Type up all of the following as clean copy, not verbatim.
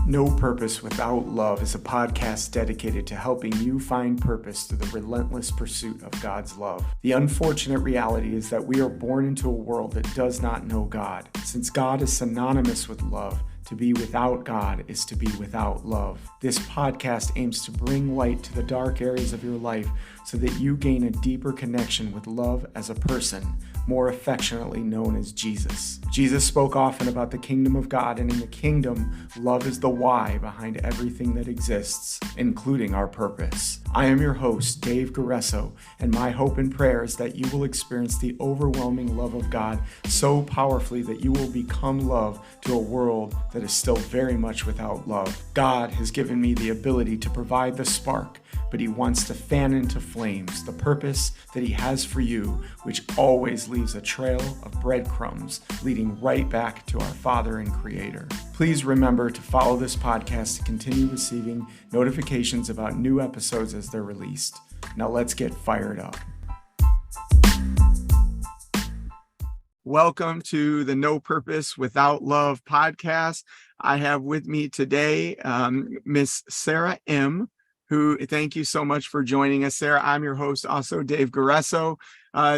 No Purpose Without Love is a podcast dedicated to helping you find purpose through the relentless pursuit of God's love. The unfortunate reality is that we are born into a world that does not know God. Since God is synonymous with love, to be without God is to be without love. This podcast aims to bring light to the dark areas of your life so that you gain a deeper connection with love as a person, more affectionately known as Jesus. Jesus spoke often about the kingdom of God, and in the kingdom, love is the why behind everything that exists, including our purpose. I am your host, Dave Garesso, and my hope and prayer is that you will experience the overwhelming love of God so powerfully that you will become love to a world that is still very much without love. God has given me the ability to provide the spark, but He wants to fan into flames the purpose that He has for you, which always leaves a trail of breadcrumbs leading right back to our Father and Creator. Please remember to follow this podcast to continue receiving notifications about new episodes as they're released. Now let's get fired up. Welcome to the No Purpose Without Love podcast. I have with me today Miss Sara Im, who, thank you so much for joining us, Sara. I'm your host, also Dave Garesso.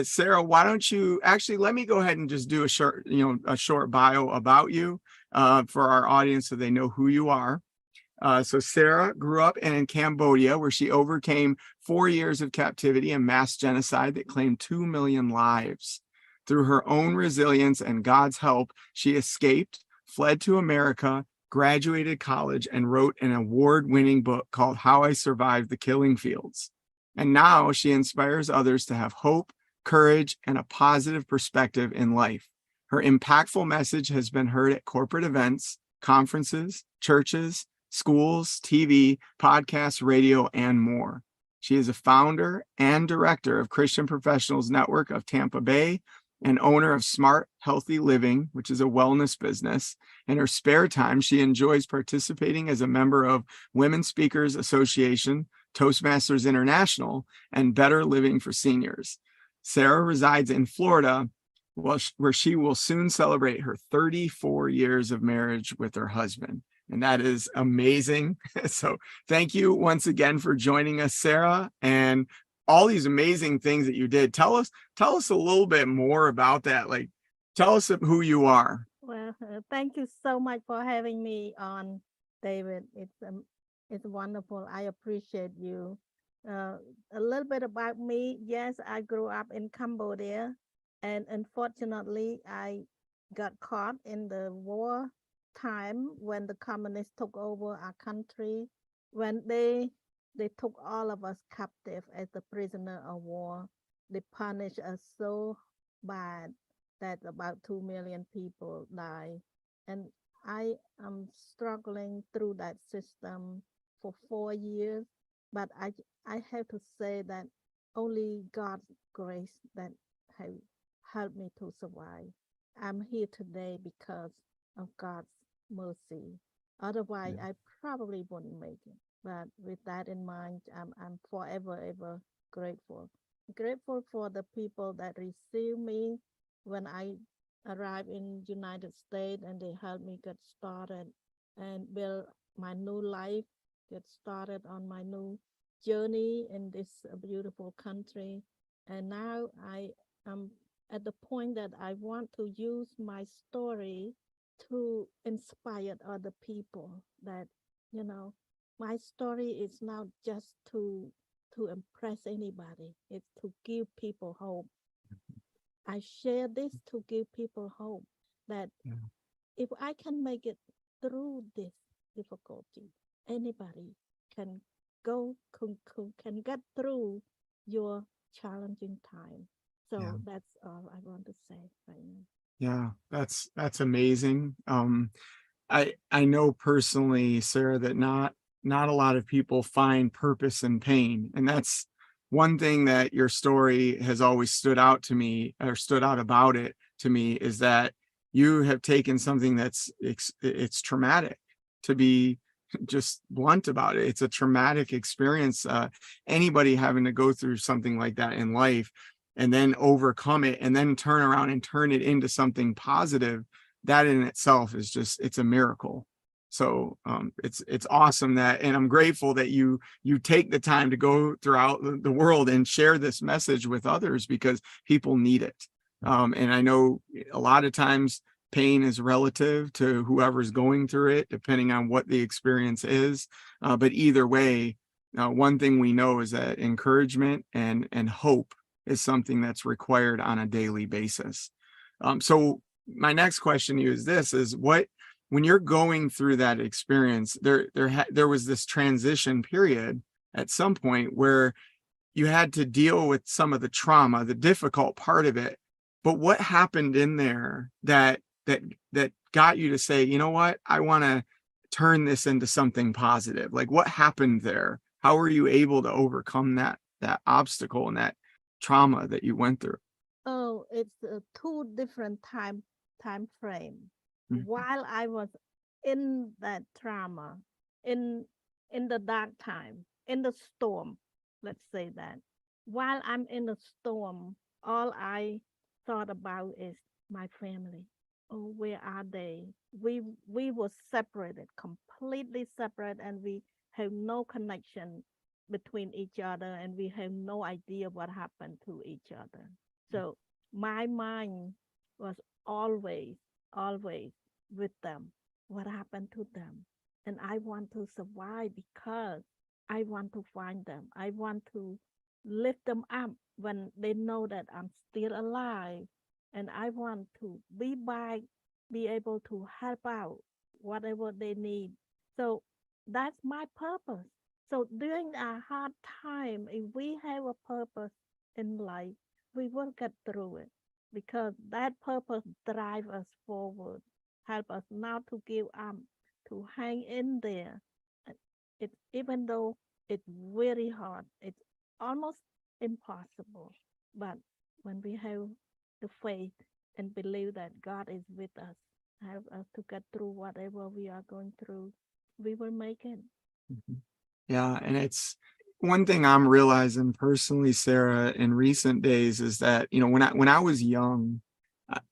Sara, why don't you actually let me go ahead and just do a short bio about you for our audience so they know who you are. So Sara grew up in Cambodia, where she overcame 4 years of captivity and mass genocide that claimed 2 million lives. Through her own resilience and God's help, she escaped, fled to America, graduated college, and wrote an award-winning book called How I Survived the Killing Fields. And now she inspires others to have hope, courage, and a positive perspective in life. Her impactful message has been heard at corporate events, conferences, churches, schools, TV, podcasts, radio, and more. She is a founder and director of Christian Professionals Network of Tampa Bay, and owner of Smart Healthy Living, which is a wellness business. In her spare time, she enjoys participating as a member of Women Speakers Association, Toastmasters International, and Better Living for Seniors. Sara resides in Florida, where she will soon celebrate her 34 years of marriage with her husband. And that is amazing. So thank you once again for joining us, Sara, and all these amazing things that you did. Tell us a little bit more about that. Like, tell us who you are. Well, thank you so much for having me on, David. It's wonderful. I appreciate you. A little bit about me. Yes, I grew up in Cambodia, and unfortunately, I got caught in the war time when the communists took over our country, when they took all of us captive as a prisoner of war. They punished us so bad that about 2 million people died. And I am struggling through that system for 4 years. But I have to say that only God's grace that have helped me to survive. I'm here today because of God's mercy. Otherwise, I probably wouldn't make it. But with that in mind, I'm forever ever grateful. Grateful for the people that received me when I arrived in United States, and they helped me get started and build my new life, get started on my new journey in this beautiful country. And now I am at the point that I want to use my story to inspire other people that, my story is not just to impress anybody. It's to give people hope. I share this to give people hope that if I can make it through this difficulty, anybody can can get through your challenging time. So that's all I want to say right now. Yeah, that's amazing. I know personally, Sara, that not a lot of people find purpose in pain. And that's one thing that your story has always stood out about it to me, is that you have taken something it's traumatic, to be just blunt about it. It's a traumatic experience. Anybody having to go through something like that in life and then overcome it and then turn around and turn it into something positive, that in itself is it's a miracle. So it's awesome that, and I'm grateful that you take the time to go throughout the world and share this message with others, because people need it. And I know a lot of times pain is relative to whoever's going through it, depending on what the experience is. But either way, one thing we know is that encouragement and hope is something that's required on a daily basis. So my next question to you is this: is what, when you're going through that experience, there was this transition period at some point where you had to deal with some of the trauma, the difficult part of it. But what happened in there that got you to say, you know what, I want to turn this into something positive? Like, what happened there? How were you able to overcome that obstacle and that trauma that you went through? Oh, it's two different time frame. Mhm. While I was in that trauma, in the dark time, in the storm, let's say that. While I'm in the storm, all I thought about is my family. Oh, where are they? We were separated, completely separate, and we have no connection between each other, and we have no idea what happened to each other. So my mind was always, always with them. What happened to them? And I want to survive because I want to find them. I want to lift them up when they know that I'm still alive. And I want to be back, be able to help out whatever they need. So that's my purpose. So during a hard time, if we have a purpose in life, we will get through it because that purpose drive us forward, help us not to give up, to hang in there. And it, even though it's very hard, it's almost impossible. But when we have the faith and believe that God is with us, help us to get through whatever we are going through, we will make it. Mhm. Yeah, and it's one thing I'm realizing personally, Sarah, in recent days is that, when I was young,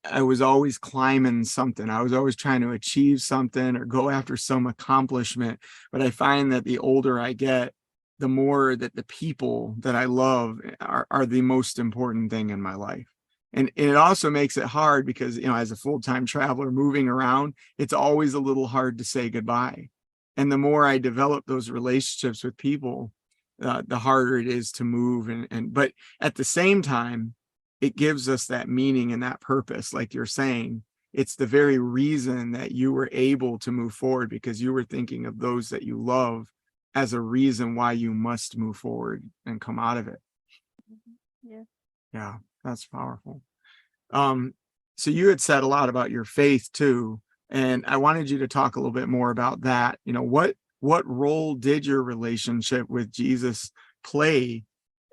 I was always climbing something. I was always trying to achieve something or go after some accomplishment. But I find that the older I get, the more that the people that I love are the most important thing in my life. And it also makes it hard because, as a full-time traveler moving around, it's always a little hard to say goodbye. And the more I develop those relationships with people, the harder it is to move. But at the same time, it gives us that meaning and that purpose. Like you're saying, it's the very reason that you were able to move forward, because you were thinking of those that you love as a reason why you must move forward and come out of it. Mhm. Yeah. Yeah, that's powerful. Um, so you had said a lot about your faith too, and I wanted you to talk a little bit more about that. What role did your relationship with Jesus play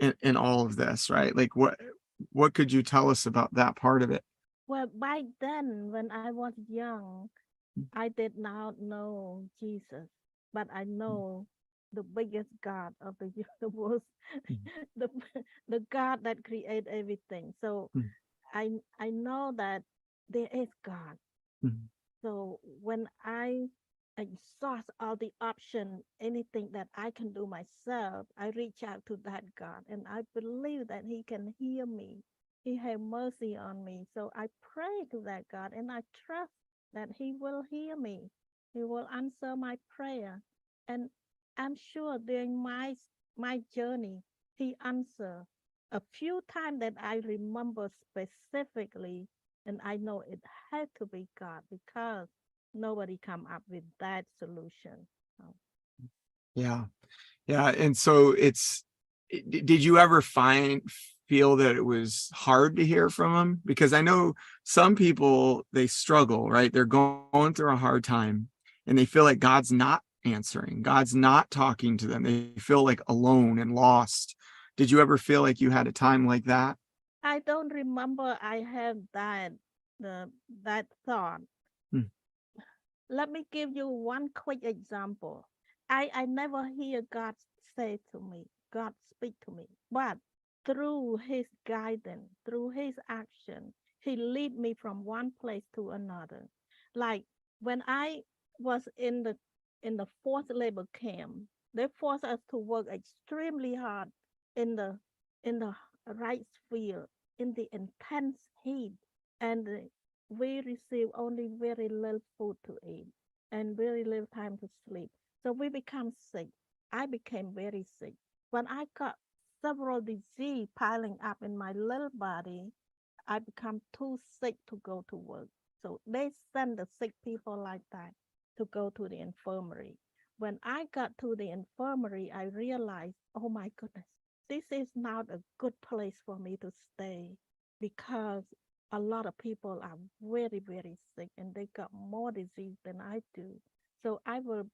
in all of this, right? Like what could you tell us about that part of it? Well, back then, when I was young, I did not know Jesus, but I know the biggest God of the universe, Mhm. the the God that created everything. So Mhm. I know that there is God. Mhm. So when I exhaust all the option, anything that I can do myself, I reach out to that God, and I believe that He can hear me. He have mercy on me. So I pray to that God, and I trust that He will hear me. He will answer my prayer, and I'm sure during my journey, He answer a few times that I remember specifically, and I know it had to be God because nobody come up with that solution. So, Yeah. Yeah. And so did you ever feel that it was hard to hear from him? Because I know some people, they struggle, right? They're going through a hard time and they feel like God's not answering, God's not talking to them. They feel like alone and lost. Did you ever feel like you had a time like that? I don't remember I have the that thought. Hmm. Let me give you one quick example. I never hear God say to me, God speak to me, but through His guidance, through His action, He lead me from one place to another. Like when I was in the forced labor camp. They forced us to work extremely hard in the rice field in the intense heat, and we receive only very little food to eat and very little time to sleep. So we become sick. I became very sick. When I got several disease piling up in my little body, I become too sick to go to work. So they send the sick people like that to go to the infirmary. When I got to the infirmary, I realized, oh my goodness, this is not a good place for me to stay because a lot of people are very, very sick and they got more disease than I do. So I will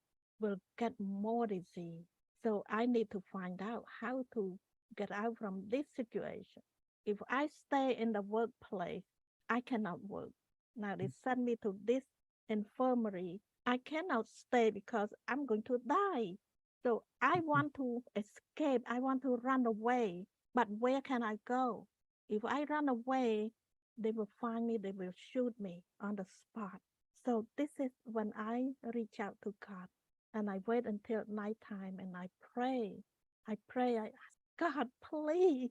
get more disease. So I need to find out how to get out from this situation. If I stay in the workplace, I cannot work. Now they send me to this infirmary. I cannot stay because I'm going to die. So I want to escape. I want to run away. But where can I go? If I run away, they will find me, they will shoot me on the spot. So this is when I reach out to God and I wait until nighttime and I pray. I ask God, please,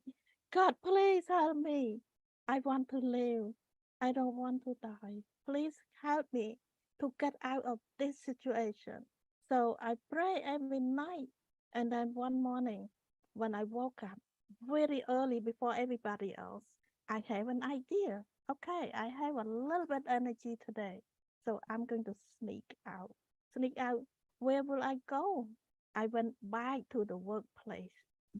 God, please help me. I want to live. I don't want to die. Please help me to get out of this situation. So I pray every night. And then one morning, when I woke up very early before everybody else, I have an idea. Okay, I have a little bit energy today. So I'm going to sneak out. Sneak out. Where will I go? I went back to the workplace.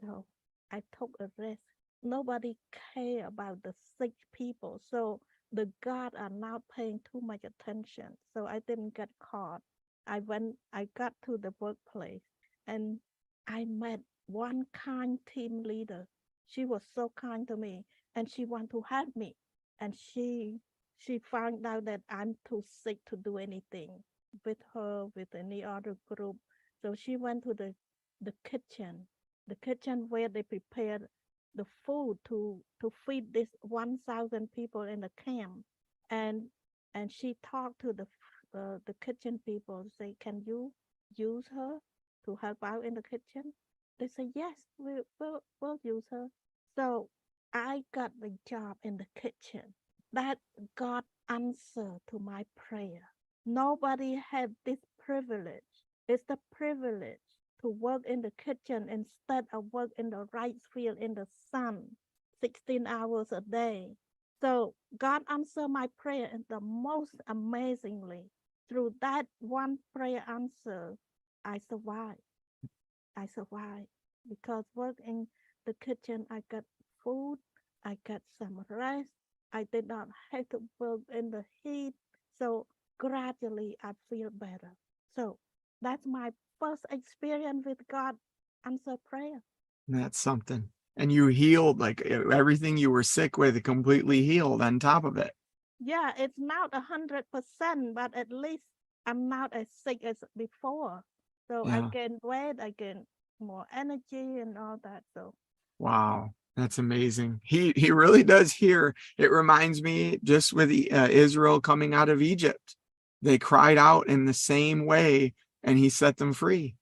No, I took a risk. Nobody care about the sick people. So the guard are not paying too much attention. So I didn't get caught. I got to the workplace and I met one kind team leader. She was so kind to me and she want to help me. And she found out that I'm too sick to do anything with her, with any other group. So she went to the kitchen, the kitchen where they prepared the food to feed this 1,000 people in the camp. And and she talked to the kitchen people, say, can you use her to help out in the kitchen? They say, yes, we'll use her. So I got the job in the kitchen. That God answer to my prayer. Nobody had this privilege. It's the privilege to work in the kitchen instead of work in the rice field in the sun, 16 hours a day. So God answered my prayer in the most amazingly. Through that one prayer answer, I survived. I survived because work in the kitchen, I got food, I got some rest. I did not have to work in the heat. So gradually I feel better. So that's my first experience with God answer prayer. That's something. And you healed, like everything you were sick with, completely healed on top of it. Yeah, it's not 100%, but at least I'm not as sick as before. So I Yeah. gain weight, I gain more energy and all that. So yeah. Wow. That's amazing. He really does hear. It reminds me just with Israel coming out of Egypt. They cried out in the same way and he set them free.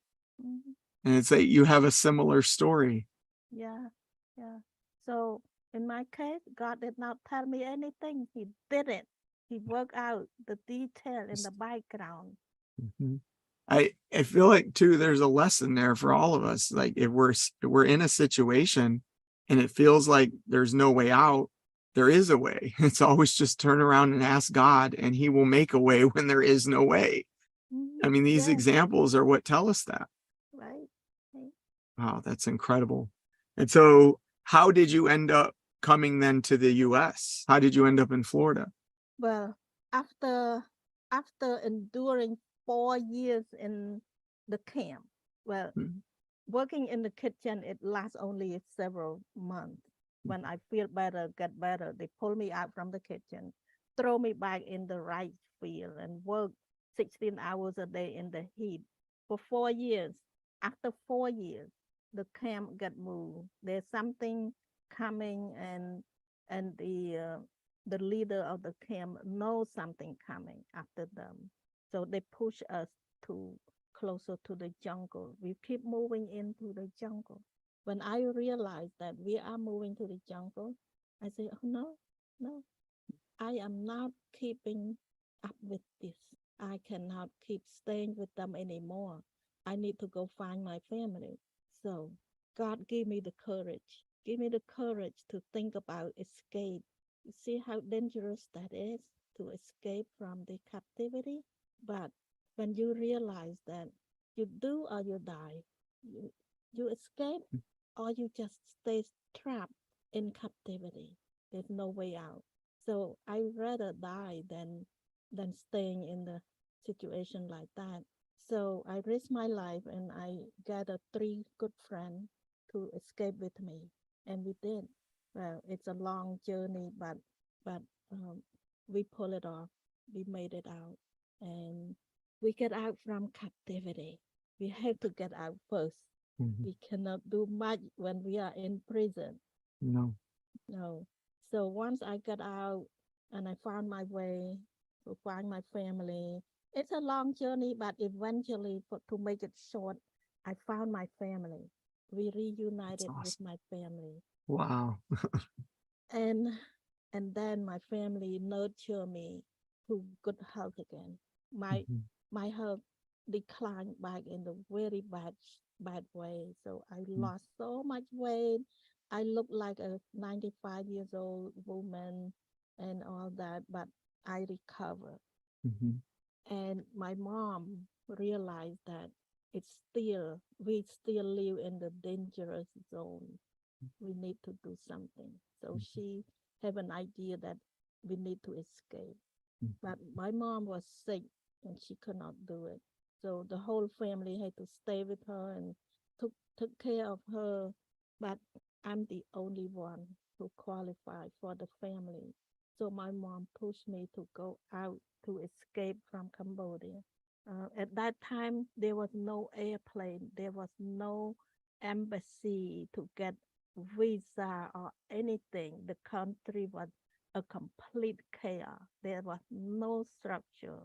Mhm. And it's like you have a similar story. Yeah, yeah. So in my case, God did not tell me anything. He did it. He worked out the detail in the background. Mhm. I feel like too there's a lesson there for all of us. Like if we're in a situation and it feels like there's no way out, there is a way. It's always just turn around and ask God and he will make a way when there is no way. Mhm. I mean, these Yeah, examples are what tell us that. right. Right. Wow, that's incredible. And so how did you end up coming then to the US? How did you end up in Florida? Well, after after enduring 4 years in the camp, well, Mhm. working in the kitchen, it lasts only several months. When I feel better, get better, they pull me out from the kitchen, throw me back in the rice field, and work 16 hours a day in the heat for 4 years. After 4 years, the camp got moved. There's something coming, and the leader of the camp knows something coming after them. So they push us to closer to the jungle. We keep moving into the jungle. When I realized that we are moving to the jungle, I say, oh no, no, I am not keeping up with this. I cannot keep staying with them anymore. I need to go find my family. So God give me the courage. Give me the courage to think about escape. You see how dangerous that is to escape from the captivity? But when you realize that you do or you die, you, you escape or you just stay trapped in captivity. There's no way out. So I rather die than staying in the situation like that. So I risked my life and I gathered three good friends to escape with me, and we did. Well, it's a long journey, but we pull it off. We made it out, and we get out from captivity. We have to get out first. Mhm. We cannot do much when we are in prison. No. No. So once I got out and I found my way to find my family, it's a long journey, but eventually, to make it short, I found my family. We That's reunited with awesome. my family, Wow. and and then my family nurtured me to good health again. My Mhm. my health declined back in the very bad way. So I Mhm. lost so much weight. I look like a 95 years old woman and all that, but I recovered. Mhm. And my mom realized that we still live in the dangerous zone. We need to do something. So she have an idea that we need to escape. Mhm. But my mom was sick and she could not do it. So the whole family had to stay with her and took care of her. But I'm the only one who qualified for the family. So my mom pushed me to go out to escape from Cambodia. At that time, there was no airplane, there was no embassy to get visa or anything. The country was a complete chaos. There was no structure,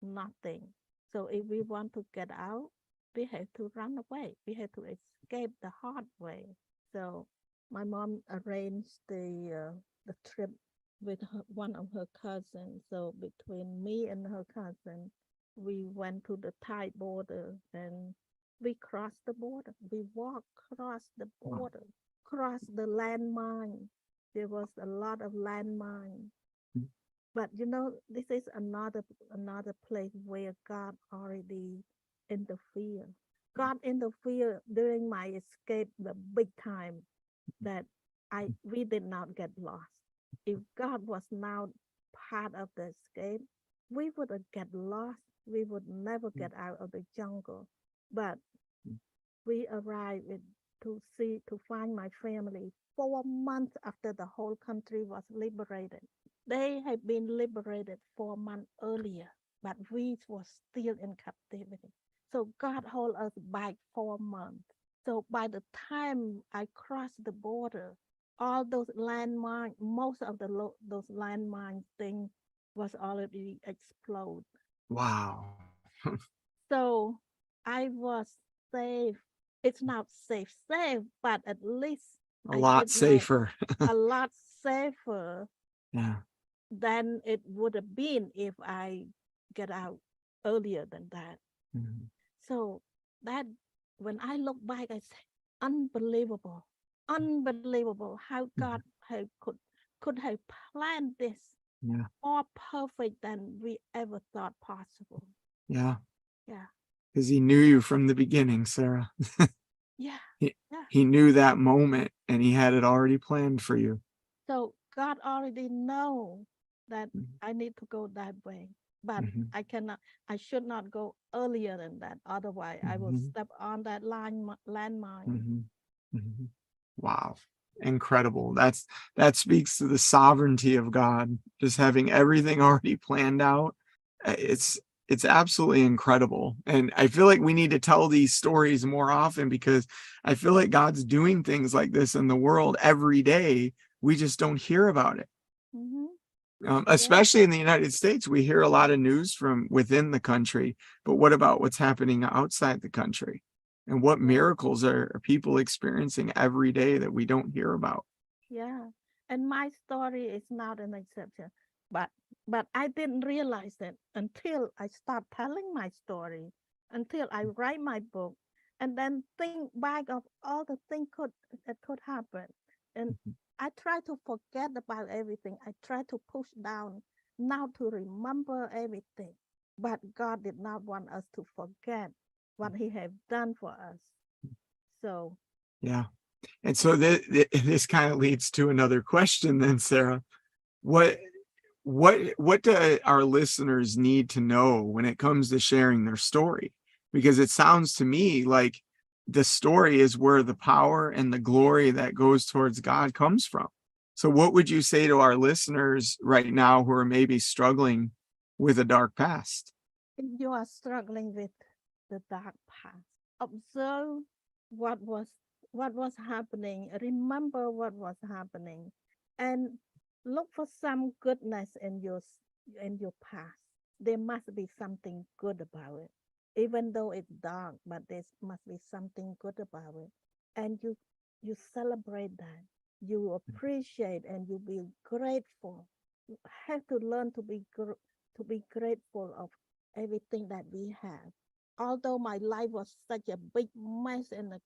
nothing. So if we want to get out, we had to run away. We had to escape the hard way. So my mom arranged the trip with one of her cousins. So between me and her cousin, we went to the Thai border and we crossed the border. We walked across the Wow. border, crossed the landmine. There was a lot of landmine. Mhm. But this is another place where God already interfered. God interfered during my escape the big time that I we did not get lost. If God was now part of the escape, we would have get lost. We would never get out of the jungle. But we arrived to find my family 4 months after the whole country was liberated. They had been liberated 4 months earlier, but we were still in captivity. So God held us back 4 months. So by the time I crossed the border, all those landmines, most of those landmine thing was already exploded. Wow. So I was safe. It's not safe, but at least A I lot did my safer. a lot safer Yeah. than it would have been if I get out earlier than that. Mhm. So that when I look back, I say, unbelievable, unbelievable how God Mhm. could have planned this Yeah. more perfect than we ever thought possible. Yeah. Yeah, Because he knew you from the beginning, Sarah. yeah, He, yeah. he knew that moment and he had it already planned for you. So God already know that Mhm. I need to go that way, but Mhm. I should not go earlier than that. Otherwise, I will Mhm. step on that landmine. Mhm. Mhm. Wow. Incredible. That speaks to the sovereignty of God, just having everything already planned out. It's absolutely incredible. And I feel like we need to tell these stories more often because I feel like God's doing things like this in the world every day. We just don't hear about it. Hmm. Yeah, Especially in the United States, we hear a lot of news from within the country, but what about what's happening outside the country? And what yeah, miracles are people experiencing every day that we don't hear about? yeah. And my story is not an exception. But I didn't realize it until I start telling my story, until I write my book, and then think back of all the things that could happen. And I try to forget about everything. I try to push down now to remember everything. But God did not want us to forget what He have done for us. So Yeah. And so this kind of leads to another question then, Sarah. What what do our listeners need to know when it comes to sharing their story? Because it sounds to me like the story is where the power and the glory that goes towards God comes from. So what would you say to our listeners right now who are maybe struggling with a dark past? if you are struggling with the dark past, observe what was what was happening. Remember what was happening, and look for some goodness in your past. There must be something good about it, even though it's dark. But there must be something good about it, and you celebrate that. You appreciate and you be grateful. You have to learn to be grateful of everything that we have. Although my life was such a big mess and a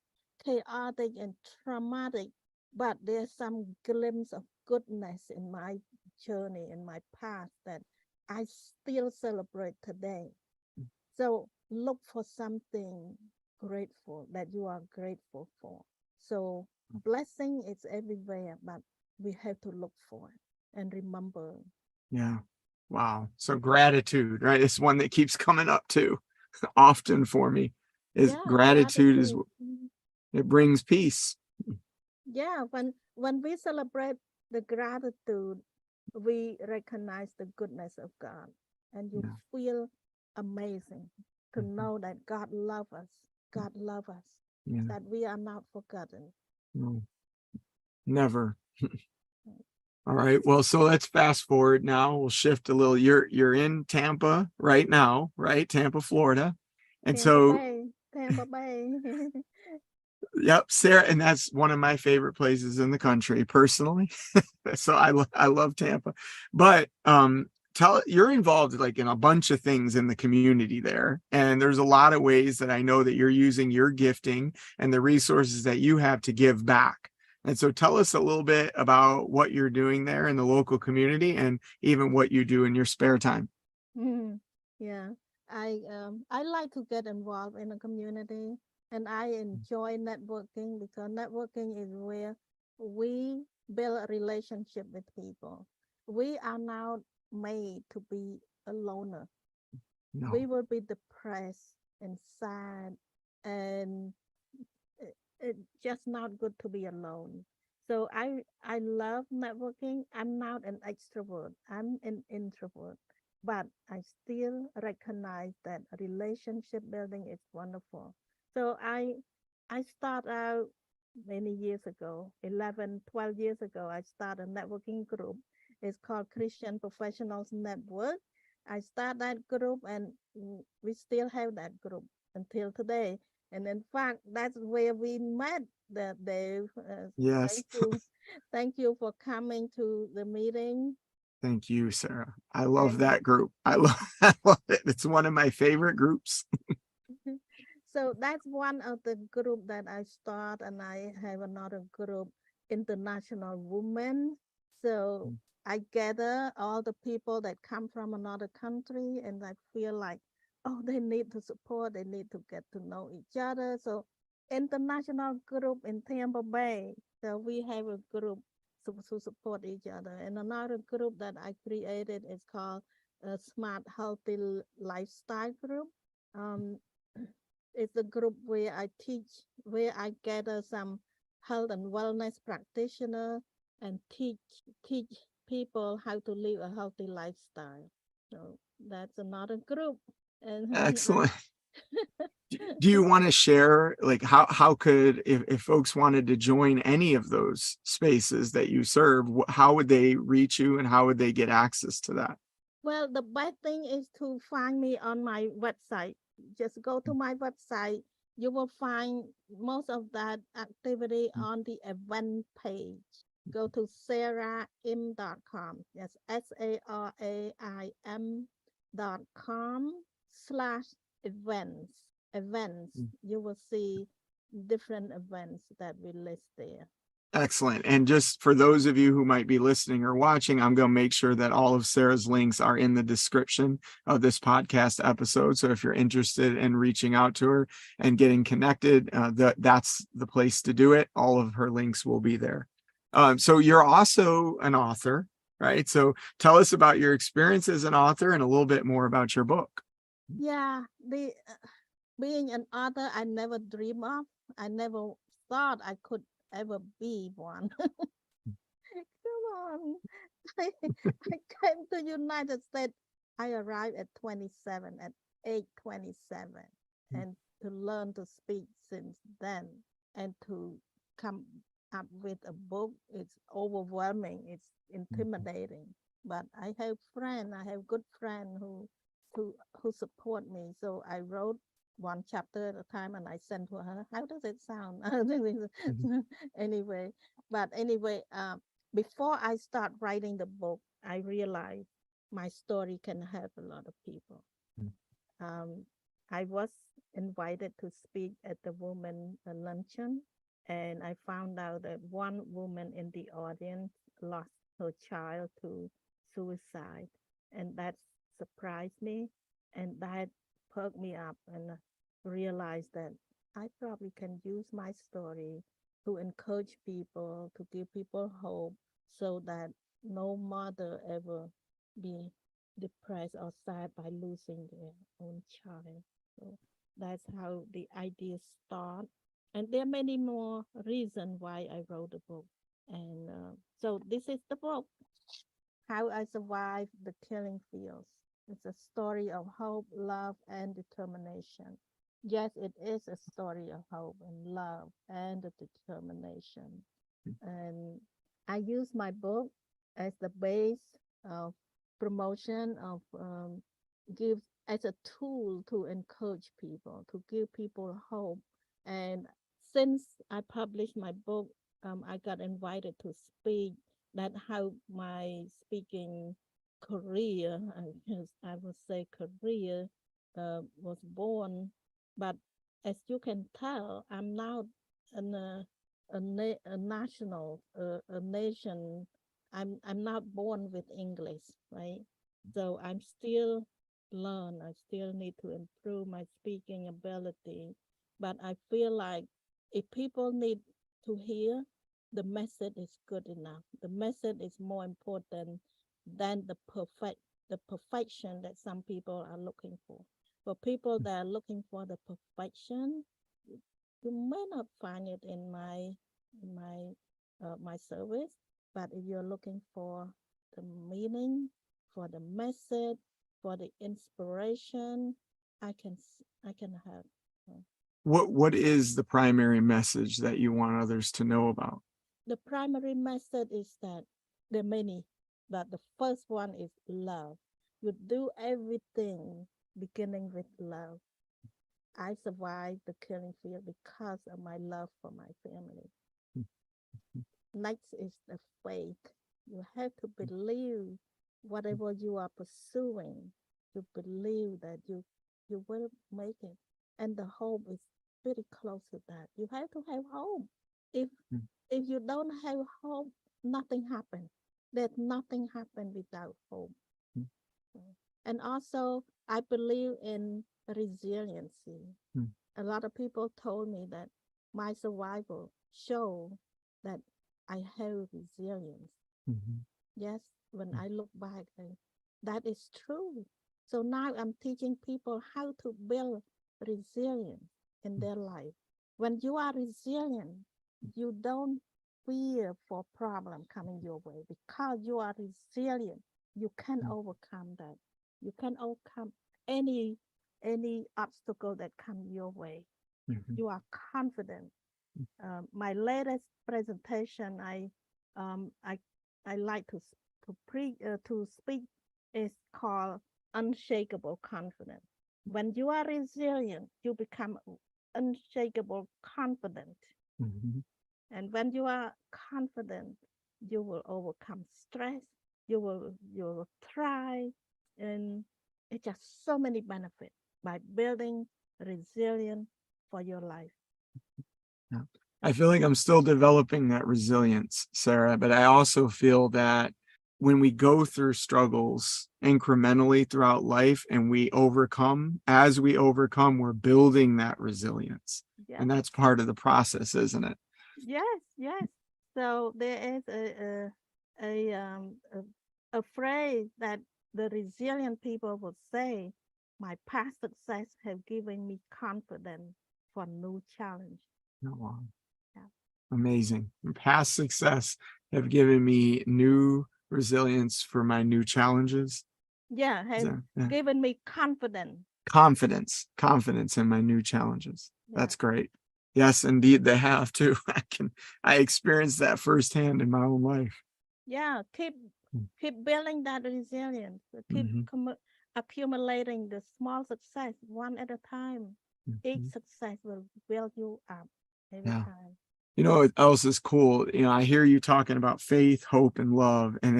chaotic and traumatic, but there's some glimpse of goodness in my journey, in my past that I still celebrate today. So look for something grateful that you are grateful for. So blessing is everywhere, but we have to look for it and remember. Yeah. Wow. So gratitude, right? It's one that keeps coming up too often for me is Yeah, gratitude is gratitude. Mhm. it brings peace. Yeah, when we celebrate the gratitude, we recognize the goodness of God, and you Yeah. feel amazing to know that God loves us. God loves us, Yeah. that we are not forgotten. No, never. All right. Well, so let's fast forward now. We'll shift a little. You're in Tampa right now, right? Tampa, Florida. And Tampa so, Bay, Tampa Bay. yep, Sarah, and that's one of my favorite places in the country personally. So I love Tampa. But tell you're involved like in a bunch of things in the community there. And there's a lot of ways that I know that you're using your gifting and the resources that you have to give back. And so tell us a little bit about what you're doing there in the local community and even what you do in your spare time. Mhm. Yeah, I like to get involved in the community, and I enjoy networking because networking is where we build a relationship with people. We are now made to be a loner. We No. will be depressed and sad, and it's just not good to be alone. So I love networking. I'm not an extrovert. I'm an introvert, but I still recognize that relationship building is wonderful. So I start out many years ago, 11, 12 years ago. I started a networking group. It's called Christian Professionals Network. I start that group, and we still have that group until today. And in fact, that's where we met, that Dave. Yes. Thank you. Thank you for coming to the meeting. Thank you, Sarah. I love And that group. I love it. It's one of my favorite groups. so that's one of the group that I start, and I have another group, International Women. So I gather all the people that come from another country, and I feel like, oh, they need to support, they need to get to know each other. So international group in Tampa Bay. So we have a group to support each other. And another group that I created is called a Smart Healthy Lifestyle Group. Um, it's a group where I teach, where I gather some health and wellness practitioner and teach people how to live a healthy lifestyle. So that's another group. And Excellent. Do you want to share, like, how could, if folks wanted to join any of those spaces that you serve, how would they reach you and how would they get access to that? Well, the best thing is to find me on my website. Just go to my website. You will find most of that activity on the event page. Go to saraim.com. Yes, SARAIM.com/events. Events. You will see different events that we list there. Excellent. And just for those of you who might be listening or watching, I'm going to make sure that all of Sarah's links are in the description of this podcast episode. So if you're interested in reaching out to her and getting connected, that's the place to do it. All of her links will be there. So you're also an author, right? So tell us about your experience as an author and a little bit more about your book. Yeah, being an author, I never dream of. I never thought I could ever be one. Come on. I came to United States. I arrived at 27, at age 27, and to learn to speak since then and to come up with a book, it's overwhelming, it's intimidating. But I have good friends who support me. So I wrote one chapter at a time and I sent to her. How does it sound? Anyway, but anyway, before I start writing the book, I realized my story can help a lot of people. Um, I was invited to speak at the woman luncheon, and I found out that one woman in the audience lost her child to suicide, and that surprised me, and that perked me up, and realized that I probably can use my story to encourage people, to give people hope, so that no mother ever be depressed or sad by losing their own child. So that's how the idea started. And there are many more reasons why I wrote the book. And so this is the book, How I Survived the Killing Fields. It's a story of hope, love, and determination. Yes, it is a story of hope and love and determination. And I use my book as the base of promotion of give as a tool to encourage people, to give people hope. And since I published my book, I got invited to speak. That how my speaking career, I would say career, was born. But as you can tell, I'm now in a national, a nation. I'm not born with English, right? So I'm still learn. I still need to improve my speaking ability. But I feel like if people need to hear, the message is good enough. The message is more important than the perfection that some people are looking for. For people that are looking for the perfection, you may not find it in my service, but if you're looking for the meaning, for the message, for the inspiration, I can help. What is the primary message that you want others to know about? The primary message is that there are many, but the first one is love. You do everything beginning with love. I survived the killing field because of my love for my family. Next is the faith. You have to believe whatever you are pursuing. You believe that you will make it, and the hope is very close to that. You have to have hope. If if you don't have hope, nothing happens. That nothing happens without hope. And also, I believe in resiliency. A lot of people told me that my survival show that I have resilience. Yes, when I look back, that is true. So now I'm teaching people how to build resilience in their life. When you are resilient, you don't fear for problem coming your way because you are resilient. You can overcome that. You can overcome any any obstacle that comes your way. Mhm. You are confident. My latest presentation, um, I I like to speak is called unshakable confidence. When you are resilient, you become unshakable confident, Mhm. and when you are confident, you will overcome stress. You will thrive, and it's just so many benefits by building resilience for your life. Yeah. I feel like I'm still developing that resilience, Sarah, but I also feel that when we go through struggles incrementally throughout life and we overcome, as we overcome, we're building that resilience. Yes, And that's part of the process, isn't it? yes, yes. So there is a phrase that the resilient people would say, "My past success have given me confidence for new challenge." Oh, wow. Yeah, Amazing. And past success have given me new resilience for my new challenges. yeah, Is have that, yeah. given me confidence. Confidence in my new challenges. Yeah, That's great. Yes, indeed they have too. I experienced that firsthand in my own life. yeah. Keep building that resilience. Keep Mhm, accumulating the small success one at a time. Each mhm. success will build you up every Yeah. time. You know what else is cool? I hear you talking about faith, hope, and love, and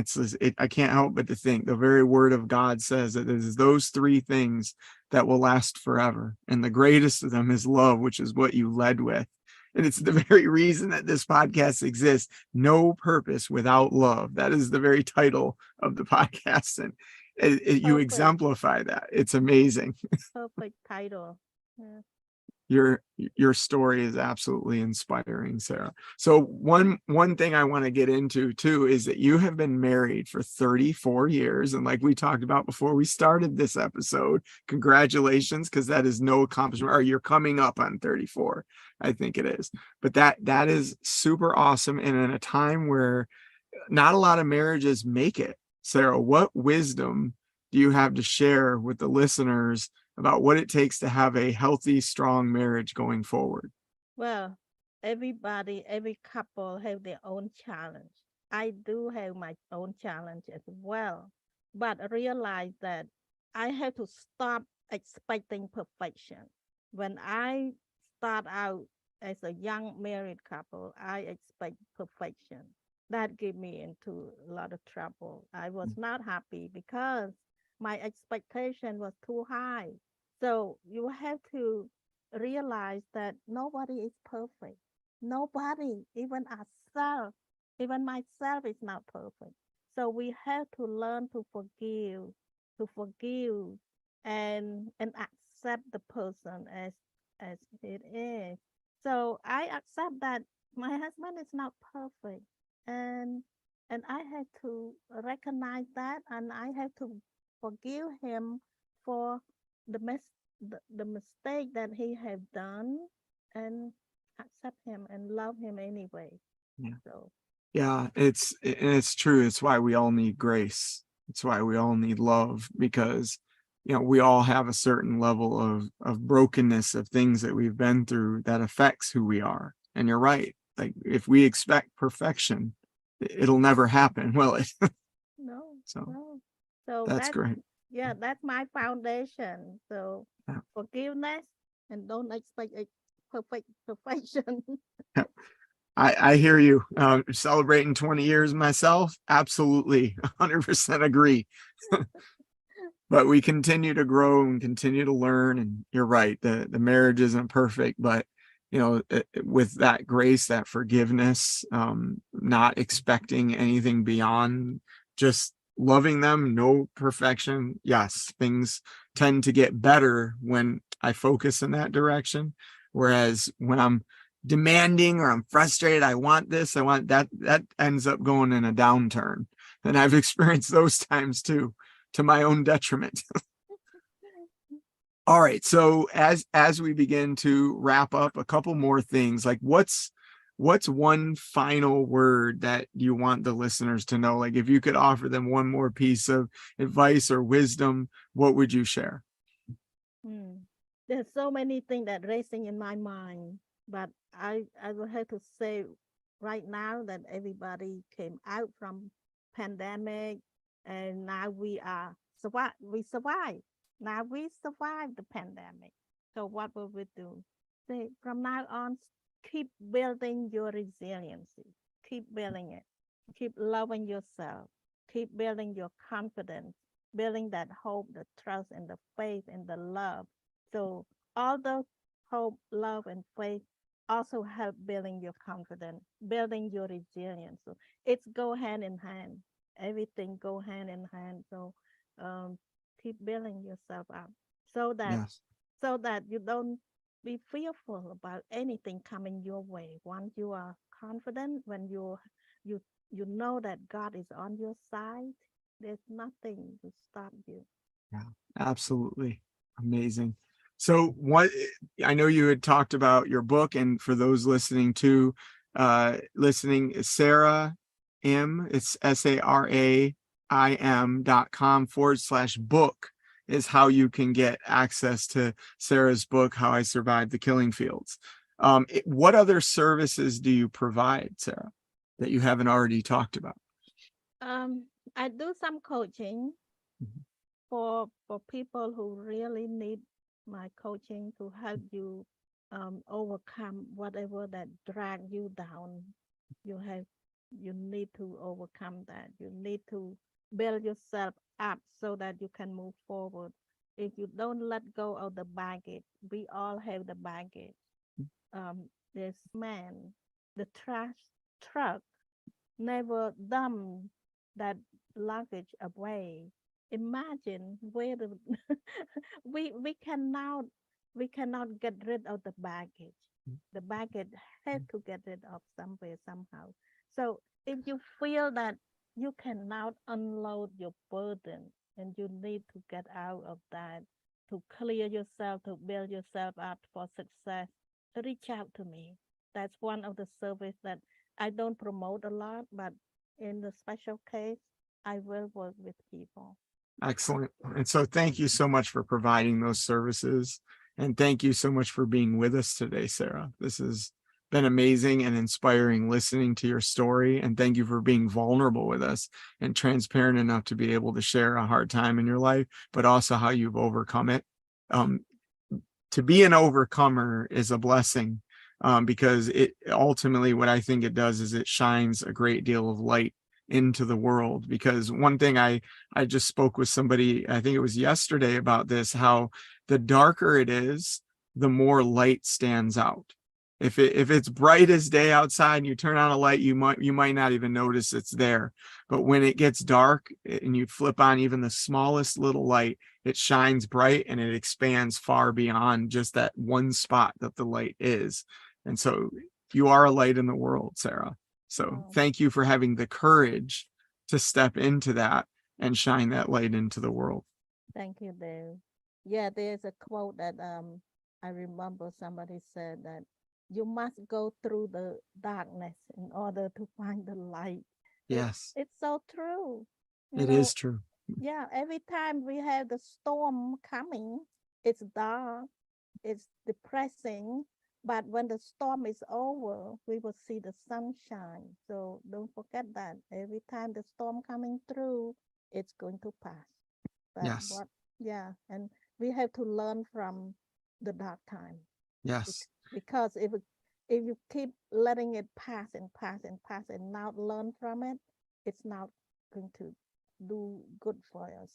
I can't help but to think the very word of God says that it is those three things that will last forever. And the greatest of them is love, which is what you led with. And it's the very reason that this podcast exists. No purpose without love. That is the very title of the podcast. And you Perfect, exemplify that. It's amazing. perfect title. Yeah. Your story is absolutely inspiring, Sarah. So one thing I want to get into too is that you have been married for 34 years, and like we talked about before we started this episode, congratulations, because that is no accomplishment. Or you're coming up on 34, I think it is. But that is super awesome, and in a time where not a lot of marriages make it. Sarah, what wisdom do you have to share with the listeners about what it takes to have a healthy, strong marriage going forward? Well, every couple have their own challenge. I do have my own challenge as well, but I realize that I have to stop expecting perfection. When I start out as a young married couple, I expect perfection. That gave me into a lot of trouble. I was not happy because my expectation was too high. So you have to realize that nobody is perfect. Nobody, even ourselves, even myself is not perfect. So we have to learn to forgive and accept the person as it is. So I accept that my husband is not perfect, and I have to recognize that, and I have to forgive him for the mess the mistake that he have done, and accept him and love him anyway. Yeah. So Yeah, it's true. It's why we all need grace. It's why we all need love, because we all have a certain level of brokenness, of things that we've been through that affects who we are. And you're right. Like if we expect perfection, it'll never happen, will it? no, So no. So that's that's, great. yeah, that's my foundation. So Yeah. forgiveness, and don't expect a perfection. Yeah. I hear you. Celebrating 20 years myself, absolutely 100% agree. But we continue to grow and continue to learn. And you're right, the marriage isn't perfect, but with that grace, that forgiveness, not expecting anything beyond, just loving them, no perfection. Yes, things tend to get better when I focus in that direction. Whereas when I'm demanding or I'm frustrated, I want this, I want that, that ends up going in a downturn. And I've experienced those times too, to my own detriment. All right. So as we begin to wrap up, a couple more things, like what's one final word that you want the listeners to know? Like if you could offer them one more piece of advice or wisdom, what would you share? Mm. There's so many things that racing in my mind, but I will have to say right now that everybody came out from pandemic, and now we survive. Now we survived the pandemic. So what will we do? Say from now on, keep building your resiliency. Keep building it. Keep loving yourself. Keep building your confidence, building that hope, the trust, and the faith and the love. So all those hope, love, and faith also help building your confidence, building your resilience. So it's go hand in hand. Everything go hand in hand. So um, keep building yourself up so that Yes. you don't be fearful about anything coming your way. Once you are confident, when you you know that God is on your side, there's nothing to stop you. Yeah, absolutely. Amazing. So what I know you had talked about your book, and for those listening to listening, Sara Im, it's SARAIM.com/book is how you can get access to Sarah's book, How I Survived the Killing Fields. What other services do you provide, Sara, that you haven't already talked about? Um, I do some coaching Mhm. for people who really need my coaching to help you overcome whatever that drag you down. You have you need to overcome that. You need to build yourself up so that you can move forward. If you don't let go of the baggage, we all have the baggage. This man, the trash truck never dump that luggage away. Imagine where the we cannot get rid of the baggage. The baggage has to get rid of somewhere somehow. So if you feel that you cannot unload your burden and you need to get out of that to clear yourself, to build yourself up for success, reach out to me. That's one of the service that I don't promote a lot, but in the special case, I will work with people. Excellent. And so thank you so much for providing those services. And thank you so much for being with us today, Sara. This has been amazing and inspiring listening to your story. And thank you for being vulnerable with us and transparent enough to be able to share a hard time in your life, but also how you've overcome it. Um, to be an overcomer is a blessing, because it ultimately, what I think it does is it shines a great deal of light into the world. Because one thing I just spoke with somebody, I think it was yesterday, about this, how the darker it is, the more light stands out. If it's bright as day outside and you turn on a light, you might not even notice it's there. But when it gets dark and you flip on even the smallest little light, it shines bright and it expands far beyond just that one spot that the light is. And so you are a light in the world, Sara. So Oh, thank you for having the courage to step into that and shine that light into the world. thank you, Dave. Yeah, there's a quote that I remember somebody said that you must go through the darkness in order to find the light. It Yes, it's so true. You it know, is true. yeah, every time we have the storm coming, it's dark, it's depressing, but when the storm is over, we will see the sunshine. So don't forget that every time the storm coming through, it's going to pass. But Yes, what, yeah, and we have to learn from the dark time. yes. Because if you keep letting it pass and pass and pass and not learn from it, it's not going to do good for us.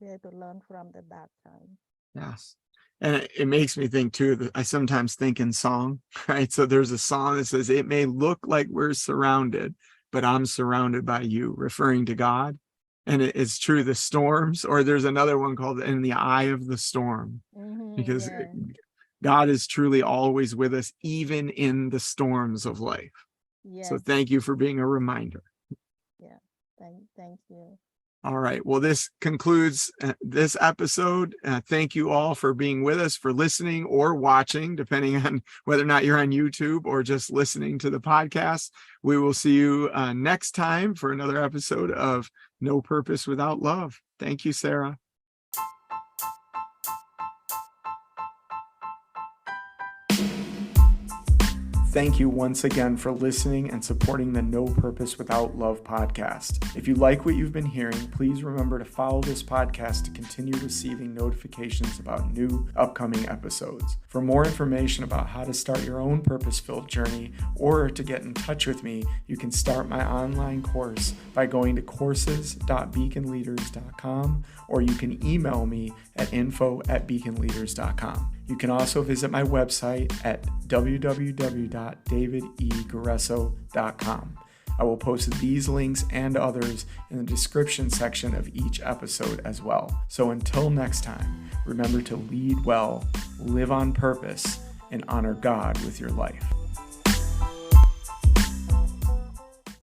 We have to learn from the dark time. Yes. And it makes me think too that I sometimes think in song, right? So there's a song that says, "It may look like we're surrounded, but I'm surrounded by you," referring to God. And it's true, the storms, or there's another one called "In the Eye of the Storm," Mm-hmm, because yeah, God is truly always with us, even in the storms of life. So yes, thank you for being a reminder. yeah. Thank you. All right. Well, this concludes this episode. Thank you all for being with us, for listening or watching, depending on whether or not you're on YouTube or just listening to the podcast. We will see you next time for another episode of No Purpose Without Love. Thank you, Sara. Thank you once again for listening and supporting the No Purpose Without Love podcast. If you like what you've been hearing, please remember to follow this podcast to continue receiving notifications about new upcoming episodes. For more information about how to start your own purpose-filled journey or to get in touch with me, you can start my online course by going to courses.beaconleaders.com, or you can email me at info@beaconleaders.com. You can also visit my website at www.davideguerreso.com. I will post these links and others in the description section of each episode as well. So until next time, remember to lead well, live on purpose, and honor God with your life.